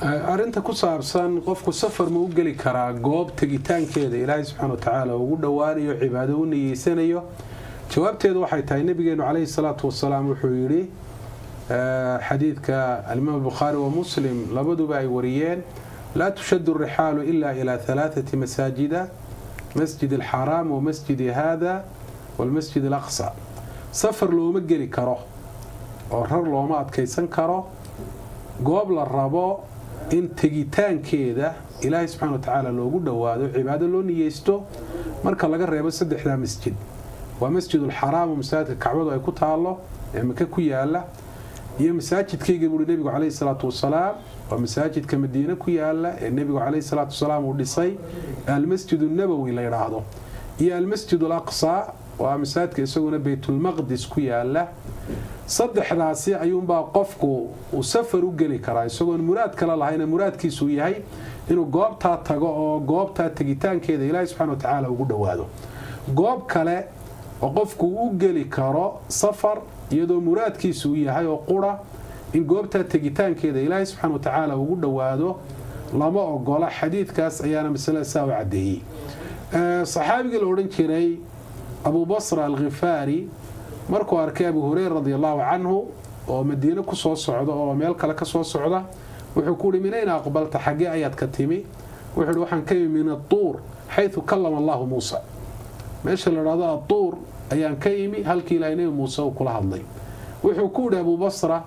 arinta ku saabsan qofku safar ma u gali karaa goob tagitaankeeda Ilaahay subhanahu wa ta'ala ugu dhawaanayo cibaado u niyeysanayo jawaabteedu waxay tahay nabigeenu calayhi salaatu wasalaam wuxuu yiri xadiidka al-Imam Bukhari wa Muslim labaduba ay wariyeen la tushaddu ar-rihalu illa ila thalathati masajida masjid al-haram wa masjid hada wal masjid al-aqsa safar looma gali karo oo rar looma adkaysan karo goob la rabo in tagitaankeeda Ilaahay subhanahu wa ta'ala loogu dhawaado cibaado loo niyeysto marka laga reebo saddexda masjid waa masjid al-haram oo masaajidka Kacbada ay ku taalo ee Maka ku yaala iyo masaajidkayga buu nabigu calayhi salaatu wasalaam waa masaajidka Madiina ku yaala ee nabigu calayhi salaatu wasalaam uu dhisay al-Masjid an-Nabawi la yiraahdo iyo al-Masjid al-Aqsa waa masaajidka isaguna Baytul Maqdis ku yaala saddexdaasi ayuunbaa qofku uu safar u gali karaa isagoo muraad kala lahayn muraadkiisu yahay inuu goobta tago oo goobta tagitaankeeda Ilaahay subhanahu wa ta'ala ugu dhawaado goob kale oo qofku u gali karo safar iyadoo muraadkiisu yahay oo qura in goobta tagitaankeeda Ilaahay subhanahu wa ta'ala ugu dhawaado lama ogola xadiidkaas ayaana mas'ala saaw cadeeyay saxaabiga la oran jiray Abu Basra al-Ghifari markuu arkay Abu Hurayra radiyallahu anhu oo Madiina ku soo socdo oo meel kale ka soo socda wuxuu ku dhiminayna aqbalta xagee ayad ka timi wuxuu waxaan ka yimid Tuur haythu kallama Allah Musa meesha la raado Tuur ayaan ka yimid halkii Ilaahay Musa uu kula hadlay wuxuu ku yiri Abu Basra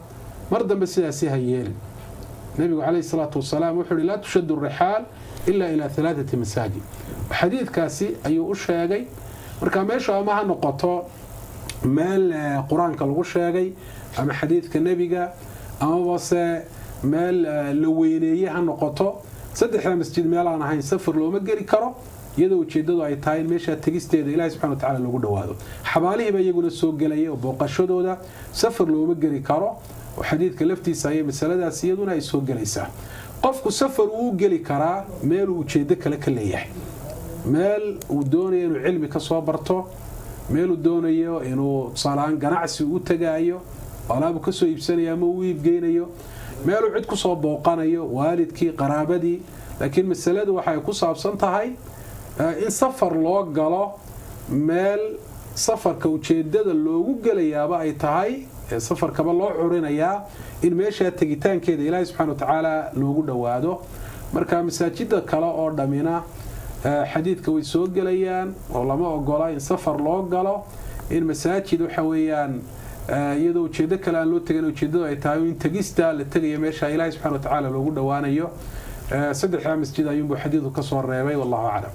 mar dambe sidaasi hayeel nabigu calayhi salaatu wasalaam wuxuu la tushaddu ar-rihal illa ila thalathati masajid xadiidkaasi ayuu u sheegay marka meesha ma ha noqoto meel quraanka lagu sheegay ama xadiidka nabiga ama wase meel la weyneeyay ha noqoto saddexda masjid meel aan ahayn safar looma gali karo iyadoo ujeedadu ay tahay meesha tagisteeda Ilaahay subhanahu wa ta'ala lagu dhawaado xabaalihiiba iyaguna soo galay oo booqashadooda safar looma gali karo oo xadiidka laftiisa ay masaladaas iyaduna ay soo galaysaa qofku safar uu gali karaa meel uu ujeedo kale ka leeyahay meel uu doonayo inuu cilmi ka soo barto meel uu doonayo inuu salaan ganacsi u tagaayo alaab ka soo iibsanayo ama uu iibgeynayo meel uu cid ku soo booqanayo waalidkii qaraabadii laakiin masaladu waxay ku saabsan tahay in safar loo galo meel safarka ujeedada loogu galayaaba ay tahay safarkaba loo curinayaa in meesha tagitaankeeda Ilaahay subhanahu wa ta'ala loogu dhawaado marka masaajida kale oo dhamina xadiidka way soo galayaan oo lama ogola in safar loo galo in masaajid waxa weeyaan iyadoo ujeedo kale aan loo tagayn ujeedadu ay tahay in tagista la tagayo meesha Ilaahay subhanahu wa ta'ala loogu dhawaanayo saddexda masjid ayuu xadiidku ka soo reebay wallahu a'lam